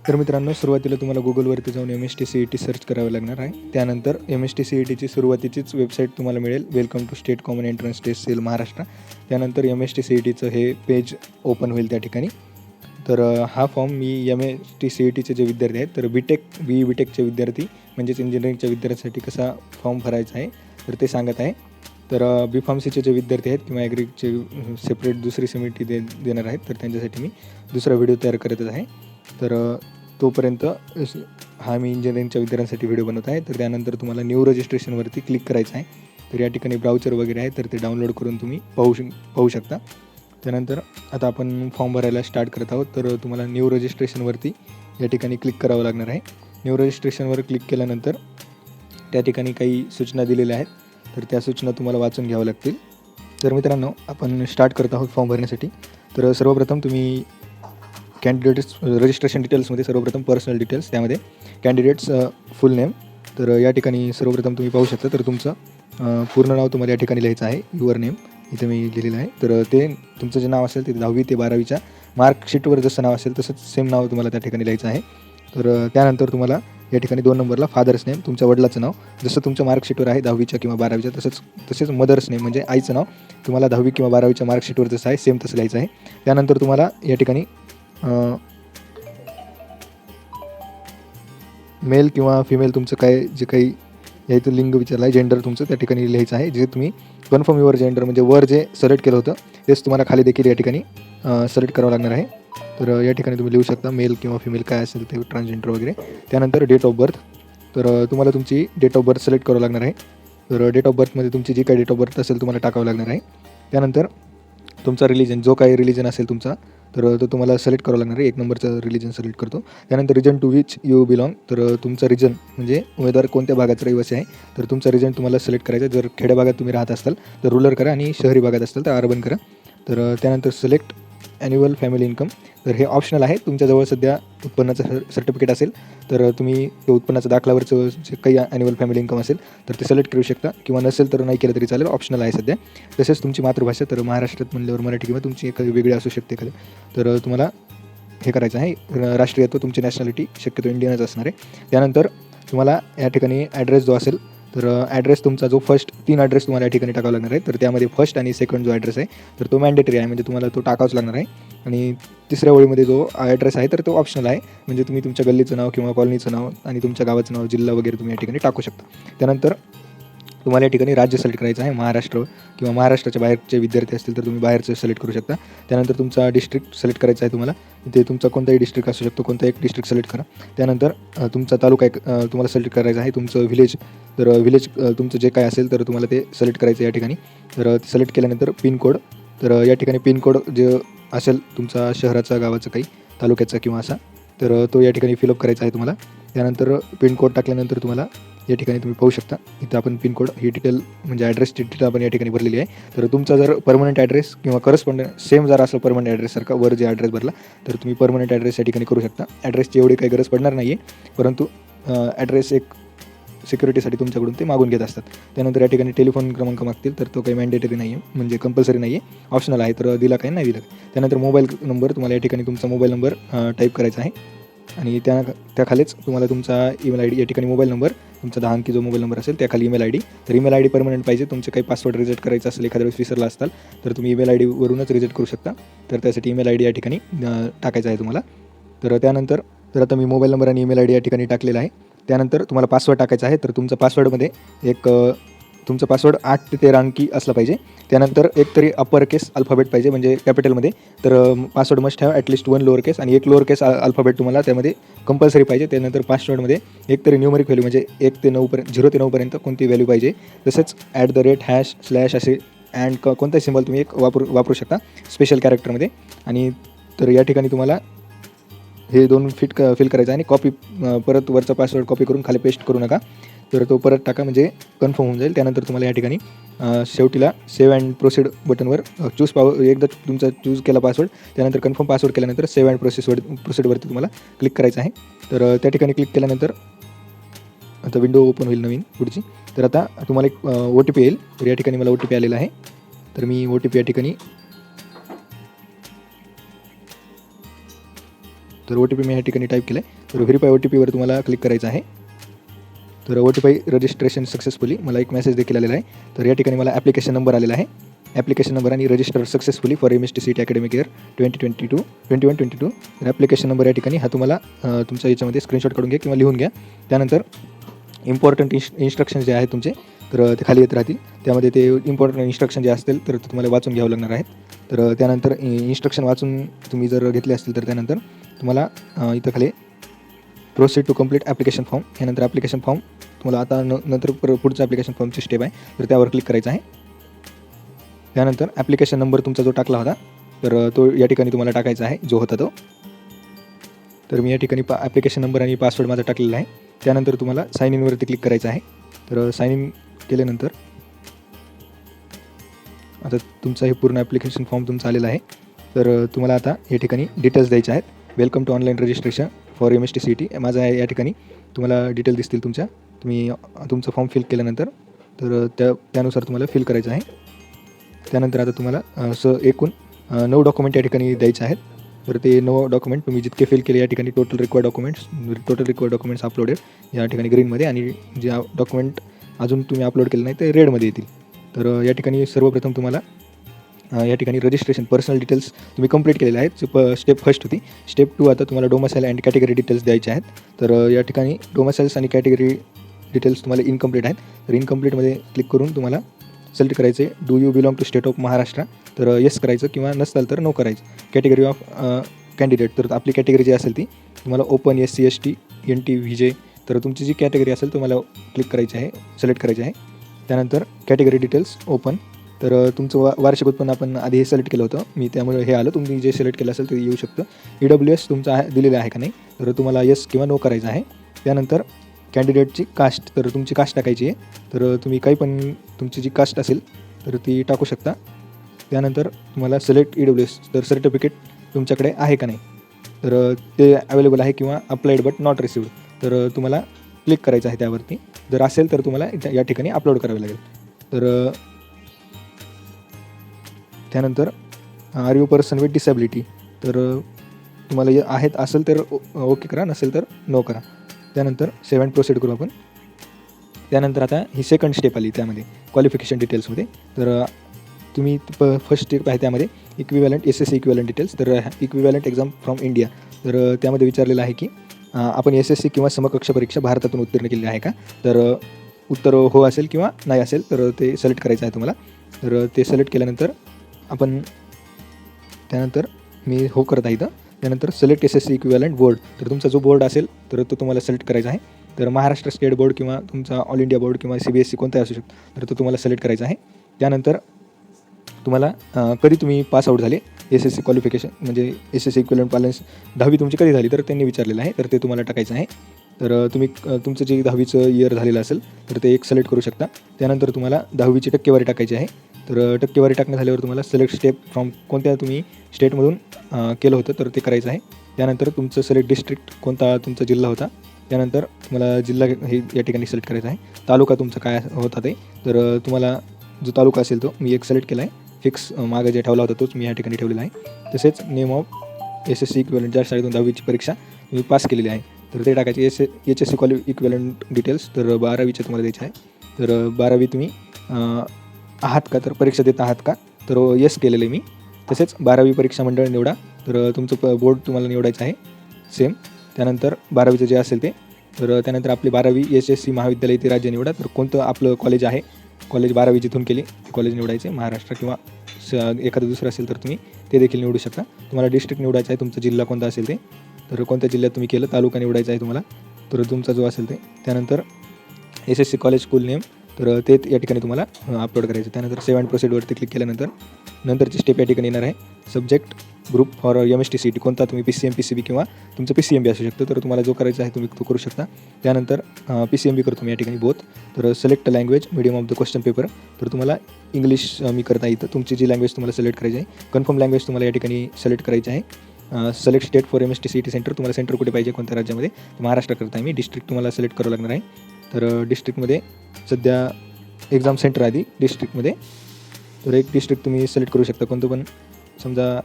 तर मित्रांनो, सुरुवातीला तुम्हाला गुगलवरती जाऊन MST-CET सर्च करावं लागणार आहे. त्यानंतर MST-CETची सुरुवातीचीच वेबसाईट तुम्हाला मिळेल, welcome to state common entrance test cell Maharashtra. त्यानंतर MST-CETचं हे पेज ओपन होईल त्या ठिकाणी. तर हा फॉर्म मी MST-CETचे जे विद्यार्थी आहेत, तर BE-BTECचे विद्यार्थी म्हणजेच इंजिनिअरिंगच्या विद्यार्थ्यांसाठी कसा फॉर्म भरायचा आहे तर ते सांगत आहे. तर B.Pharmacyचे जे विद्यार्थी आहेत किंवा ॲग्रीचे सेपरेट दुसरी समिती देणार आहेत, तर त्यांच्यासाठी मी दुसरा व्हिडिओ तयार करतच आहे. तर तोपर्यंत हा मी इंजिनिअरिंगच्या विद्यार्थ्यांसाठी व्हिडिओ बनवत आहे. तर त्यानंतर तुम्हाला न्यू रजिस्ट्रेशनवरती क्लिक करायचं आहे. तर या ठिकाणी ब्राउचर वगैरे आहे, तर ते डाउनलोड करून तुम्ही पाहू शकता. त्यानंतर आता आपण फॉर्म भरायला स्टार्ट करत आहोत. तर तुम्हाला न्यू रजिस्ट्रेशनवरती या ठिकाणी क्लिक करावं लागणार आहे. न्यू रजिस्ट्रेशनवर क्लिक केल्यानंतर त्या ठिकाणी काही सूचना दिलेल्या आहेत, तर त्या सूचना तुम्हाला वाचून घ्याव्या लागतील. तर मित्रांनो, आपण स्टार्ट करत आहोत फॉर्म भरण्यासाठी. तर सर्वप्रथम तुम्ही कॅन्डिडेट्स रजिस्ट्रेशन डिटेल्समध्ये सर्वप्रथम पर्सनल डिटेल्स, त्यामध्ये कॅन्डिडेट्स फुल नेम. तर या ठिकाणी सर्वप्रथम तुम्ही पाहू शकता, तर तुमचं पूर्ण नाव तुम्हाला या ठिकाणी लिहायचं आहे. युअर नेम इथे मी लिहिलेलं आहे. तर ते तुमचं जे नाव असेल ते 10वी ते 12वीच्या मार्कशीटवर जसं नाव असेल तसंच सेम नाव तुम्हाला त्या ठिकाणी लिहायचं आहे. तर त्यानंतर तुम्हाला या ठिकाणी 2 नंबरला फादर्स नेम, तुमच्या वडिलाचं नाव जसं तुमच्या मार्कशीटवर आहे 10वीच्या किंवा 12वीच्या तसेच मदर्स नेम म्हणजे आईचं नाव तुम्हाला 10वी किंवा 12वीच्या मार्कशीटवर जसं आहे सेम तसं लिहायचं आहे. त्यानंतर तुम्हाला या ठिकाणी मेल किंवा फिमेल तुमचं काय जे काही याचं लिंग विचारलं आहे, जेंडर तुमचं त्या ठिकाणी लिहायचं आहे. जे तुम्ही कन्फर्म युअर जेंडर म्हणजे वर जे सिलेक्ट केलं होतं तेच तुम्हाला खाली देखील या ठिकाणी सिलेक्ट करावं लागणार आहे. तर या ठिकाणी तुम्ही लिहू शकता मेल किंवा फिमेल काय असेल ते, ट्रान्सजेंडर वगैरे. त्यानंतर डेट ऑफ बर्थ, तर तुम्हाला तुमची डेट ऑफ बर्थ सिलेक्ट करावं लागणार आहे. तर डेट ऑफ बर्थमध्ये तुमची जी काही डेट ऑफ बर्थ असेल तुम्हाला टाकावं लागणार आहे. त्यानंतर तुमचा रिलिजन, जो काही रिलिजन असेल तुमचा, तर तो तुम्हाला सिलेक्ट करावं लागणार आहे. 1 नंबरचं रिलिजन सिलेक्ट करतो. त्यानंतर region to which you belong, तर तुमचा रिजन म्हणजे उमेदवार कोणत्या भागाचा रहिवासी आहे, तर तुमचा रिजन तुम्हाला सिलेक्ट करायचा. जर खेड्या भागात तुम्ही राहत असाल तर रुरल करा आणि शहरी भागात असाल तर अर्बन करा. तर त्यानंतर सिलेक्ट ॲन्युअल फॅमिली इन्कम, तर हे ऑप्शनल आहे. तुमच्याजवळ सध्या उत्पन्नाचं सर्टिफिकेट असेल तर तुम्ही ते उत्पन्नाचं दाखलावरचं जे काही ॲन्युअल फॅमिली इन्कम असेल तर ते सिलेक्ट करू शकता, किंवा नसेल तर नाही केलं तरी चालेल, ऑप्शनल आहे सध्या. तसेच तुमची मातृभाषा, तर महाराष्ट्रात म्हणल्यावर मराठी किंवा तुमची एखादी वेगळी असू शकते एखादी, तर तुम्हाला हे करायचं आहे. राष्ट्रीयत्व, तुमची नॅशनॅलिटी शक्यतो इंडियनच असणार आहे. त्यानंतर तुम्हाला या ठिकाणी ॲड्रेस जो असेल, तर ॲड्रेस तुमचा जो फर्स्ट 3 ॲड्रेस तुम्हाला या ठिकाणी टाकावा लागणार आहे. तर त्यामध्ये फर्स्ट आणि सेकंड जो ॲड्रेस आहे तर तो मॅन्डेटरी आहे, म्हणजे तुम्हाला तो टाकावाच लागणार आहे. आणि तिसऱ्या ओळीमध्ये जो ॲड्रेस आहे तर तो ऑप्शनल आहे, म्हणजे तुम्ही तुमच्या गल्लीचं नाव किंवा कॉलनीचं नाव आणि तुमच्या गावाचं नाव, जिल्हा वगैरे तुम्ही या ठिकाणी टाकू शकता. त्यानंतर तुम्हाला या ठिकाणी राज्य सिलेक्ट करायचं आहे. महाराष्ट्र किंवा महाराष्ट्राच्या बाहेरचे विद्यार्थी असतील तर तुम्ही बाहेरचं सिलेक्ट करू शकता. त्यानंतर तुमचा डिस्ट्रिक्ट सिलेक्ट करायचा आहे तुम्हाला. ते तुमचा कोणताही डिस्ट्रिक्ट असू शकतो, कोणता एक डिस्ट्रिक्ट सिलेक्ट करा. त्यानंतर तुमचा तालुका एक तुम्हाला सिलेक्ट करायचा आहे. तुमचं व्हिलेज, तर व्हिलेज तुमचं जे काय असेल तर तुम्हाला ते सिलेक्ट करायचं या ठिकाणी. तर सिलेक्ट केल्यानंतर पिनकोड, तर या ठिकाणी पिनकोड जे असेल तुमचा शहराचा, गावाचा, काही तालुक्याचा किंवा असा, तर तो या ठिकाणी फिलअप करायचा आहे तुम्हाला. त्यानंतर पिनकोड टाकल्यानंतर तुम्हाला या ठिकाणी तुम्ही पाहू शकता, इथं आपण पिनकोड ही डिटेल म्हणजे ॲड्रेसची डिटेल आपण या ठिकाणी भरलेली आहे. तर तुमचा जर परमनंट ॲड्रेस किंवा करस्पॉन्डंट सेम जर असं परमनंट ॲड्रेससारखा वर जे ॲड्रेस भरला तर तुम्ही परमनंट ॲड्रेस या ठिकाणी करू शकता. ॲड्रेसची एवढी काही गरज पडणार नाही आहे, परंतु ॲड्रेस एक सिक्युरिटीसाठी तुमच्याकडून ते मागून घेत असतात. त्यानंतर या ठिकाणी टेलिफोन क्रमांक मागतील, तर तो काही मॅन्डेटरी नाही आहे, म्हणजे कंपल्सरी नाही आहे, ऑप्शनल आहे. तर दिला काही नाही दिला. त्यानंतर मोबाईल नंबर, तुम्हाला या ठिकाणी तुमचा मोबाईल नंबर टाईप करायचा आहे. आणि त्याखालीच तुम्हाला तुमचा ईमेल आय डी, या ठिकाणी मोबाईल नंबर, तुमचा 10 अंकी जो मोबाईल नंबर असेल त्याखाली ईमेल आय डी. तर ईमेल आय डी परमनंट पाहिजे. तुमचे काही पासवर्ड रिसेट करायचं असेल, एखाद्या वेळेस विसरला असाल तर तुम्ही ईमेल आय डीवरूनच रिसेट करू शकता. तर त्यासाठी ईमेल आय डी या ठिकाणी टाकायचा आहे तुम्हाला. तर त्यानंतर आता मी मोबाईल नंबर आणि ईमेल आय डी या ठिकाणी टाकलेला आहे. त्यानंतर तुम्हाला पासवर्ड टाकायचा आहे. तर तुमचा पासवर्डमध्ये तुमचा पासवर्ड 8 ते 13 अंकी असला पाहिजे. त्यानंतर एक तरी अप्पर केस अल्फाबेट पाहिजे, म्हणजे कॅपिटलमध्ये. तर password must have at least 1 lower case आणि एक लोअर केस अल्फाबेट तुम्हाला त्यामध्ये कंपल्सरी पाहिजे. त्यानंतर पासवर्डमध्ये एक तरी न्यूमरिक व्हॅल्यू, म्हणजे 1 ते 9 पर्यंत, 0 ते 9 पर्यंत कोणती व्हॅल्यू पाहिजे. तसंच @ हॅश स्लॅश असे अँड कोणताही सिम्बॉल तुम्ही एक वापरू शकता स्पेशल कॅरेक्टरमध्ये. आणि तर या ठिकाणी तुम्हाला हे 2 फिल करायचं आहे. आणि कॉपी परत वरचा पासवर्ड कॉपी करून खाली पेस्ट करू नका, तर तो परत टाका, म्हणजे कन्फर्म होऊन जाईल. त्यानंतर तुम्हाला या ठिकाणी शेवटीला सेव्ह अँड प्रोसीड बटनवर एकदा तुमचा चूज केला पासवर्ड, त्यानंतर कन्फर्म पासवर्ड केल्यानंतर सेव्ह अँड प्रोसीडवरती तुम्हाला क्लिक करायचं आहे. तर त्या ठिकाणी क्लिक केल्यानंतर आता विंडो ओपन होईल नवीन पुढची. तर आता तुम्हाला एक OTP येईल. तर या ठिकाणी मला OTP आलेला आहे. तर मी OTP या ठिकाणी तर OTP मी या ठिकाणी टाईप केलं आहे. तर व्हेरीफाय OTPवर तुम्हाला क्लिक करायचं आहे. तर OTP रजिस्ट्रेशन सक्सेसफुली मला एक मेसेज देखील आलेला आहे. तर या ठिकाणी मला ॲप्लिकेशन नंबर आलेला आहे. ॲप्लिकेशन नंबर आणि register successfully for MST CET academic year 2021-22. तर ॲप्लिकेशन नंबर या ठिकाणी हा तुम्हाला तुमच्या याच्यामध्ये स्क्रीनशॉट काढून घ्या किंवा लिहून घ्या. त्यानंतर इम्पॉर्टंट इन्स्ट्रक्शन्स जे आहेत तुमचे तर ते खाली येत राहतील. त्यामध्ये ते इम्पॉर्टंट इन्स्ट्रक्शन जे असतील तर ते तुम्हाला वाचून घ्यावं लागणार आहेत. तर त्यानंतर इन्स्ट्रक्शन वाचून तुम्ही जर घेतले असतील तर त्यानंतर तुम्हाला इथं खाली proceed to complete application form, यानंतर ॲप्लिकेशन फॉर्म तुम्हाला आता नंतर पुढचं ॲप्लिकेशन फॉर्मची स्टेप आहे तर त्यावर क्लिक करायचं आहे. त्यानंतर ॲप्लिकेशन नंबर तुमचा जो टाकला होता तर तो या ठिकाणी तुम्हाला टाकायचा आहे जो होता तो. तर मी या ठिकाणी ॲप्लिकेशन नंबर आणि पासवर्ड माझा टाकलेला आहे. त्यानंतर तुम्हाला साइन इनवरती क्लिक करायचं आहे. तर साइन इन केल्यानंतर आता तुमचा हे पूर्ण ॲप्लिकेशन फॉर्म तुमचा आलेला आहे. तर तुम्हाला आता या ठिकाणी डिटेल्स द्यायचे आहेत. Welcome to online registration for MST CET माझा या ठिकाणी तुम्हाला डिटेल दिसतील तुमच्या. तुम्ही तुमचा फॉर्म फिल केल्यानंतर तर त्यानुसार तुम्हाला फिल करायचं आहे. त्यानंतर आता तुम्हाला एकूण 9 डॉक्युमेंट या ठिकाणी द्यायचे आहेत. तर ते 9 डॉक्युमेंट तुम्ही जितके फिल केले या ठिकाणी टोटल रिक्वायर्ड डॉक्युमेंट्स अपलोडेड या ठिकाणी ग्रीनमध्ये आणि जे डॉक्युमेंट अजून तुम्ही अपलोड केले नाही ते रेडमध्ये येतील. तर या ठिकाणी सर्वप्रथम तुम्हाला या ठिकाणी रजिस्ट्रेशन पर्सनल डिटेल्स तुम्ही कंप्लीट केलेले आहेत. स्टेप फर्स्ट होती. स्टेप 2 आता तुम्हाला डोमासाईल अँड कॅटेगरी डिटेल्स द्यायचे आहेत. तर या ठिकाणी डोमासाईल्स आणि कॅटेगरी डिटेल्स तुम्हाला इनकम्प्लीट आहेत. तर इनकम्प्लीटमध्ये क्लिक करून तुम्हाला सिलेक्ट करायचे do you belong to state of Maharashtra, तर येस करायचं किंवा नसेल तर नो करायचं. कॅटेगरी ऑफ कॅन्डिडेट तर आपली कॅटेगरी जी असेल ती तुम्हाला open SC ST NT VJ तर तुमची जी कॅटेगरी असेल तुम्हाला क्लिक करायची आहे, सिलेक्ट करायची आहे. त्यानंतर कॅटेगरी डिटेल्स ओपन. तर तुमचं वार्षिक उत्पन्न आपण आधी हे सिलेक्ट केलं होतं मी, त्यामुळे हे आलं. तुम्ही जे सिलेक्ट केलं असेल ते येऊ शकतं. EWS तुमचं आहे दिलेलं आहे का नाही तर तुम्हाला येस किंवा नो करायचं आहे. त्यानंतर कॅन्डिडेटची कास्ट तर तुमची कास्ट टाकायची आहे. तर तुम्ही काही पण तुमची जी कास्ट असेल तर ती टाकू शकता. त्यानंतर तुम्हाला सिलेक्ट EWS तर सर्टिफिकेट तुमच्याकडे आहे का नाही तर ते अवेलेबल आहे किंवा अप्लाइड बट नॉट रिसिव्ड तर तुम्हाला क्लिक करायचं आहे त्यावरती. जर असेल तर तुम्हाला या ठिकाणी अपलोड करावे लागेल. तर त्यानंतर are you person with disability तर तुम्हाला आहेत असेल तर ओके करा, नसेल तर नो करा. त्यानंतर सेव्ह अँड प्रोसीड करू आपण. त्यानंतर आता ही सेकंड स्टेप आली त्यामध्ये क्वालिफिकेशन डिटेल्समध्ये. तर तुम्ही फर्स्ट स्टेप आहे त्यामध्ये इक्विवॅलंट SSC इक्विवॅलंट डिटेल्स. तर इक्विवॅलंट एक्झाम फ्रॉम इंडिया तर त्यामध्ये विचारलेलं आहे की आपण SSC किंवा समकक्ष परीक्षा भारतातून उत्तीर्ण केलेली आहे का. तर उत्तर हो असेल किंवा नाही असेल तर ते सिलेक्ट करायचं आहे तुम्हाला. तर ते सिलेक्ट केल्यानंतर आपण त्यानंतर मी हो करत आहे इथं. त्यानंतर सिलेक्ट SSC इक्विवॅलंट बोर्ड तर तुमचा जो बोर्ड असेल तर तो तुम्हाला सिलेक्ट करायचा आहे. तर महाराष्ट्र स्टेट बोर्ड किंवा तुमचा ऑल इंडिया बोर्ड किंवा CBSE कोणताही असू शकतो तर तो तुम्हाला सिलेक्ट करायचा आहे. त्यानंतर तुम्हाला कधी तुम्ही पास आऊट झाले SSC क्वालिफिकेशन म्हणजे SSC इक्विवॅलंट बॅलन्स 10वी तुमची कधी झाली तर त्यांनी विचारलेलं आहे तर ते तुम्हाला टाकायचं आहे. तर तुम्ही तुमचं जे 10वीचं इयर झालेलं असेल तर ते एक सिलेक्ट करू शकता. त्यानंतर तुम्हाला 10वीची टक्केवारी टाकायची आहे. तर टक्केवारी टाकणं झाल्यावर तुम्हाला सिलेक्ट स्टेप फ्रॉम कोणत्या तुम्ही स्टेटमधून केलं होतं तर ते करायचं आहे. त्यानंतर तुमचं सिलेक्ट डिस्ट्रिक्ट कोणता तुमचा जिल्हा होता. त्यानंतर तुम्हाला जिल्हा हे या ठिकाणी सिलेक्ट करायचा आहे. तालुका तुमचा काय होता ते तर तुम्हाला जो तालुका असेल तो मी एक सिलेक्ट केला आहे. फिक्स मागं जे ठेवला होता तोच मी या ठिकाणी ठेवलेला आहे. तसेच नेम ऑफ SSC इक्विवॅलंट ज्या शाळेतून 10वीची परीक्षा तुम्ही पास केलेली आहे तर ते टाकायचे. HSC इक्विवॅलंट डिटेल्स तर 12वीचे तुम्हाला द्यायचे आहे. तर 12वी तुम्ही आहात का तर परीक्षा देत आहात का तर येस केलेलं आहे मी. तसेच 12वी परीक्षा मंडळ निवडा तर तुमचं बोर्ड तुम्हाला निवडायचं आहे सेम. त्यानंतर 12वीचं जे असेल ते तर त्यानंतर आपली 12वी SSC महाविद्यालय ते राज्य निवडा. तर कोणतं आपलं कॉलेज आहे, कॉलेज 12वी जिथून केली कॉलेज निवडायचे. महाराष्ट्र किंवा एखादं दुसरं असेल तर तुम्ही ते देखील निवडू शकता. तुम्हाला डिस्ट्रिक्ट निवडायचं आहे, तुमचा जिल्हा कोणता असेल ते तर कोणत्या जिल्ह्यात तुम्ही केलं. तालुका निवडायचा आहे तुम्हाला तर तुमचा जो असेल ते. त्यानंतर SSC कॉलेज स्कूल नेम तर ते या ठिकाणी तुम्हाला अपलोड करायचं. त्यानंतर सेव्ह अँड प्रोसीडवरती क्लिक केल्यानंतर नंतरची स्टेप या ठिकाणी येणार आहे. Subject group for MST CET कोणता तुम्ही PCM PCB किंवा तुमचं PCMB असू शकतं तर तुम्हाला जो करायचा आहे तुम्ही तो करू शकता. त्यानंतर PCMB करतो मी या ठिकाणी बोथ. तर select language medium of the question paper तर तुम्हाला इंग्लिश मी करत आहे इथं. तुमची जी लँग्वेज तुम्हाला सिलेक्ट करायची आहे. कन्फर्म लँग्वेज तुम्हाला या ठिकाणी सिलेक्ट करायची आहे. Select state for MST CET centre तुम्हाला सेंटर कुठे पाहिजे कोणत्या राज्यामध्ये महाराष्ट्र करत आहे मी. डिस्ट्रिक्ट तुम्हाला सिलेक्ट करावं लागणार आहे. तर डिस्ट्रिक्टमध्ये सध्या एक्झाम सेंटर आधी डिस्ट्रिक्टमध्ये तर एक डिस्ट्रिक्ट तुम्ही सिलेक्ट करू शकता कोणतं पण. समजा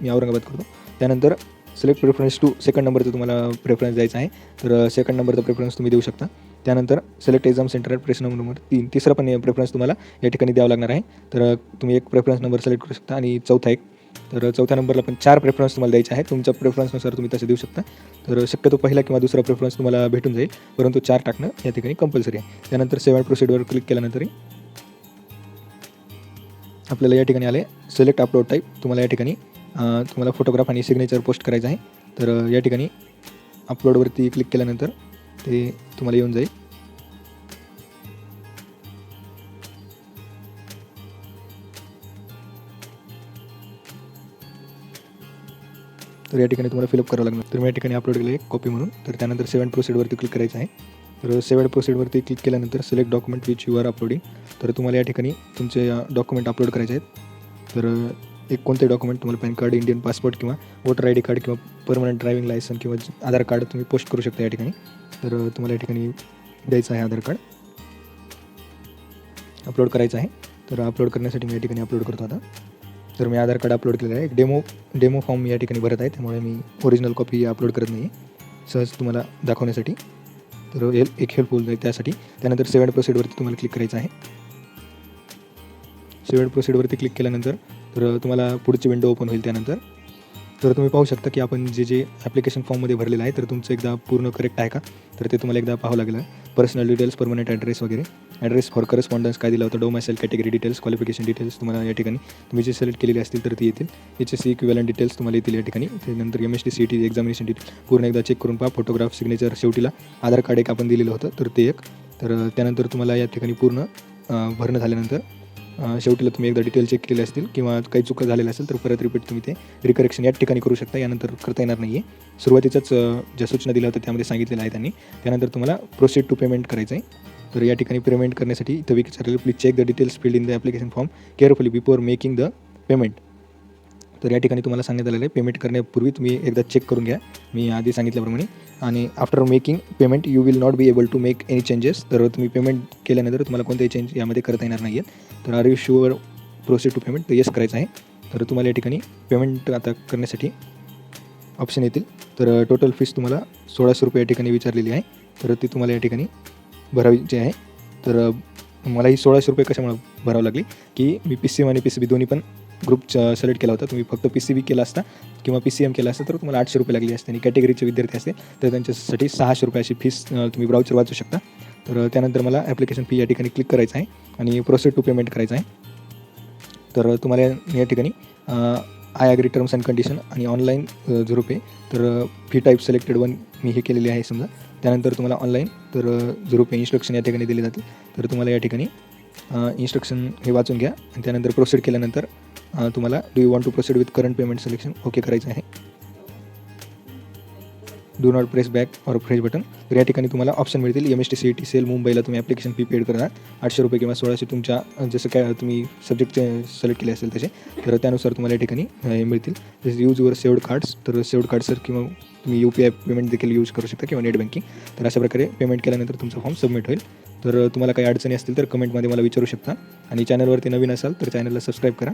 मी औरंगाबाद करतो. त्यानंतर सिलेक्ट प्रेफरन्स टू सेकंड नंबरचं तुम्हाला प्रेफरन्स द्यायचा आहे. तर सेकंड नंबरचा प्रेफरन्स तुम्ही देऊ शकता. त्यानंतर सिलेक्ट एक्झाम सेंटर प्रश्न नंबर 3 तिसरा पण प्रेफरन्स तुम्हाला या ठिकाणी द्यावा लागणार आहे. तर तुम्ही एक प्रेफरन्स नंबर सिलेक्ट करू शकता आणि चौथा एक. तर चौथ्या नंबरला पण 4 प्रेफरन्स तुम्हाला द्यायचे आहेत. तुमच्या प्रेफरन्सनुसार तुम्ही तसे देऊ शकता. तर शक्यतो पहिला किंवा दुसरा प्रेफरन्स तुम्हाला भेटून जाईल, परंतु 4 टाकणं या ठिकाणी कंपल्सरी आहे. त्यानंतर सेव्ह अँड प्रोसीडवर क्लिक केल्यानंतर आपल्याला या ठिकाणी आले सिलेक्ट अपलोड टाईप. तुम्हाला या ठिकाणी तुम्हाला फोटोग्राफ आणि सिग्नेचर पोस्ट करायचं आहे. तर या ठिकाणी अपलोडवरती क्लिक केल्यानंतर ते तुम्हाला येऊन जाईल. तर या ठिकाणी तुम्हाला फिलअप करावं लागणार. तर मी या ठिकाणी अपलोड केलं आहे कॉपी म्हणून. तर त्यानंतर सेव्ह अँड प्रोसीडवरती क्लिक करायचं आहे. तर सेव्ह अँड प्रोसीडवरती क्लिक केल्यानंतर select document which you are uploading. तर तुम्हाला या ठिकाणी तुमचे डॉक्युमेंट अपलोड करायचे आहेत. तर एक कोणते डॉक्युमेंट तुम्हाला पॅन कार्ड, इंडियन पासपोर्ट किंवा वोटर ID कार्ड किंवा परमनंट ड्रायव्हिंग लायसन किंवा आधार कार्ड तुम्ही पोस्ट करू शकता या ठिकाणी. तर तुम्हाला या ठिकाणी द्यायचं आहे आधार कार्ड, अपलोड करायचं आहे. तर अपलोड करण्यासाठी मी या ठिकाणी अपलोड करतो आता. तर मी आधार कार्ड अपलोड केलेलं आहे. एक डेमो फॉर्म या ठिकाणी भरत आहे, त्यामुळे मी ओरिजिनल कॉपी अपलोड करत नाही आहे, सहज तुम्हाला दाखवण्यासाठी. तर एक हेल्पफुल आहे त्यासाठी. त्यानंतर सेव्ह अँड प्रोसीडवरती तुम्हाला क्लिक करायचं आहे. सेव्ह अँड प्रोसीडवरती क्लिक केल्यानंतर तर तुम्हाला पुढची विंडो ओपन होईल. त्यानंतर तर तुम्ही पाहू शकता की आपण जे ॲप्लिकेशन फॉर्ममध्ये भरलेलं आहे तर तुमचं एकदा पूर्ण करेक्ट आहे का, तर ते तुम्हाला एकदा पाहावं लागेल. पर्सनल डिटेल्स, परमनंट ॲड्रेस वगैरे, ॲड्रेस फॉर करस्पॉन्डन्स काय दिला होता, domicile category details, qualification details तुम्हाला या ठिकाणी तुम्ही जे सिलेक्ट केलेले असतील तर ती येतील. HSC इक्विव्हॅलंट डिटेल्स तुम्हाला येतील या ठिकाणी. त्यानंतर MST CET एक्झामिनेशन डिटेल पूर्ण एकदा चेक करून पहा. फोटोग्राफ, सिग्नेचर, शेवटीला आधार कार्ड एक आपण दिलेलं होतं तर ते एक. तर त्यानंतर तुम्हाला या ठिकाणी पूर्ण भरणं झाल्यानंतर शेवटीला तुम्ही एकदा डिटेल चेक केले असतील किंवा काही चुका झालेल्या असेल तर परत रिपीट तुम्ही ते रिकरेक्शन या ठिकाणी करू शकता. यानंतर करता येणार नाही आहे. सुरुवातीच्याच ज्या सूचना दिल्या होत्या त्यामध्ये सांगितलेलं आहे त्यांनी. त्यानंतर तुम्हाला प्रोसीड टू पेमेंट करायचं आहे. तर या ठिकाणी पेमेंट करण्यासाठी इथं विचारलेलं please check the details filled in the application form carefully before making the payment. तर या ठिकाणी तुम्हाला सांगण्यात आलेलं आहे पेमेंट करण्यापूर्वी तुम्ही एकदा चेक करून घ्या, मी आधी सांगितल्याप्रमाणे. आणि after making payment you will not be able to make any changes. तर तुम्ही पेमेंट केल्यानंतर तुम्हाला कोणतेही चेंज यामध्ये करता येणार नाही आहेत. तर are you sure proceed to payment, तर येस करायचं आहे. तर तुम्हाला या ठिकाणी पेमेंट आता करण्यासाठी ऑप्शन येतील. तर टोटल फीस तुम्हाला 1600 रुपये या ठिकाणी विचारलेली आहे. तर ती तुम्हाला या ठिकाणी भरावीची आहे. तर मला ही 1600 रुपये कशामुळे भरावं लागली की मी PCM आणि PCB दोन्ही पण ग्रुप सिलेक्ट केला होता. तुम्ही फक्त PCB केला असता किंवा PCM केला असता तर तुम्हाला 800 रुपये लागले असते. आणि कॅटेगरीचे विद्यार्थी असतील तर त्यांच्यासाठी 600 रुपये अशी फीस तुम्ही ब्राउचर वाचू शकता. तर त्यानंतर मला ॲप्लिकेशन फी या ठिकाणी क्लिक करायचं आहे आणि प्रोसीड टू पेमेंट करायचं आहे. तर तुम्हाला या ठिकाणी I agree terms and condition आणि ऑनलाईन 0 पे. तर फी टाईप सिलेक्टेड 1 मी हे केलेली आहे समजा. त्यानंतर तुम्हाला ऑनलाईन तर 0 पे इन्स्ट्रक्शन या ठिकाणी दिले जातील. तर तुम्हाला या ठिकाणी इन्स्ट्रक्शन हे वाचून घ्या आणि त्यानंतर प्रोसीड केल्यानंतर तुम्हाला do you want to proceed with current payment selection okay करायचं आहे. Do not press back or fresh button. तर या ठिकाणी तुम्हाला ऑप्शन मिळतील. MST CET सेल मुंबईला तुम्ही ॲप्लिकेशन फी पेड करणार 800 रुपये किंवा 1600 तुमच्या जसं काय तुम्ही सब्जेक्ट सिलेक्ट केले असेल त्याचे. तर त्यानुसार तुम्हाला या ठिकाणी हे मिळतील. जसे यूज युअर सेव्ड कार्ड्स, तर सेव्ड कार्ड्सर किंवा तुम्ही UPI पेमेंट देखील यूज करू शकता किंवा नेट बँकिंग. तर अशा प्रकारे पेमेंट केल्यानंतर तुमचा फॉर्म सबमिट होईल. तर तुम्हाला काही अडचणी असतील तर कमेंटमध्ये मला विचारू शकता. आणि चॅनलवरती नवीन असाल तर चॅनलला सबस्क्राईब करा.